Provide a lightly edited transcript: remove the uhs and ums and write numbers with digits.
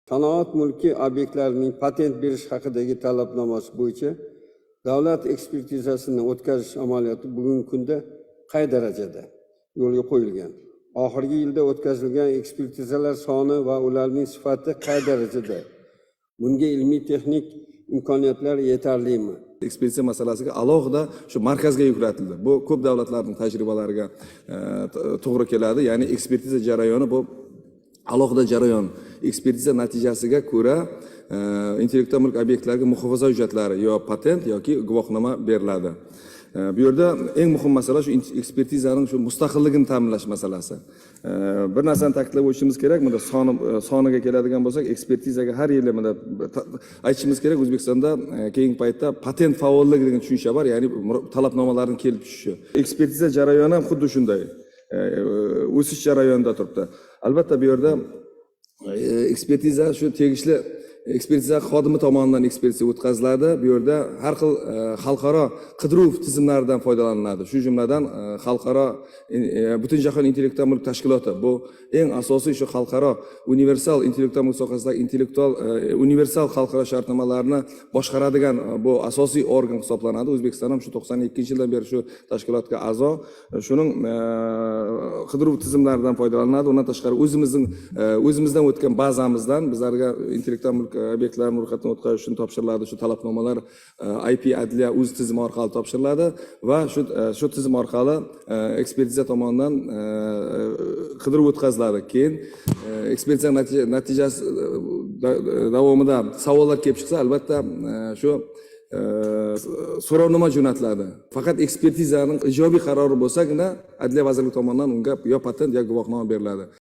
Sanoat mulki obyektlarining patent berish haqidagi talabnomasi bo'yicha davlat ekspertizasini o'tkazish amaliyoti bugungi kunda qay darajada yo'lga qo'yilgan? Oxirgi yilda o'tkazilgan ekspertizalar soni va ularning sifati qay darajada? Bunga ilmiy texnik imkoniyatlar yetarlimi? Ekspertiza masalasiga alohida shu markazga yuklatildi. Bu ko'p davlatlarning tajribalariga to'g'ri keladi. Ya'ni ekspertiza jarayoni bu alohida jarayon. Ekspertiza natijasiga ko'ra intellektual mulk obyektlariga muhofaza hujjatlari yo patent yoki guvohnoma beriladi. Bu yerda eng muhim masala shu ekspertizaning shu mustaqilligini ta'minlash masalasi. Bir narsani ta'kidlab o'tishimiz kerak, bunda soniga keladigan bo'lsak, ekspertizaga har yili bunda aytishimiz kerak, O'zbekistonda keyingi paytda patent faolligi degan tushuncha bor, ya'ni talabnomalarning kelib tushishi. Ekspertiza jarayoni ham xuddi shunday. O'sish jarayonida turibdi. Albatta bu yerda ekspertiza shu tegishli ekspertiza xodimi tomonidan ekspertiza o'tkaziladi. Bu yerda har xil xalqaro qidiruv tizimlaridan foydalaniladi. Shu jumladan xalqaro Butunjahon intellektual mulk tashkiloti bu eng asosiy shu xalqaro universal intellektual mulk sohasidagi universal xalqaro shartnomalarni boshqaradigan bu asosiy organ hisoblanadi. O'zbekiston ham shu 92-yildan beri shu tashkilotga a'zo. Shuning qidiruv tizimlaridan foydalanadi. Undan tashqari o'zimizdan o'tgan bazamizdan bizlarga intellektual mulk obyektlarni ro'yxatdan o'tkazish uchun topshiriladi. Shu talabnomalar IP adliya o'z tizimi orqali topshiriladi va shu tizim orqali ekspertiza tomonidan qidiruv o'tkaziladi. Keyin ekspertiza natijasi davomida savollar kelib chiqsa, albatta shu so'rovnoma jo'natiladi. Faqat ekspertizaning ijobiy qarori bo'lsagina Adliya vazirligi tomonidan unga yo patent yo guvohnoma beriladi.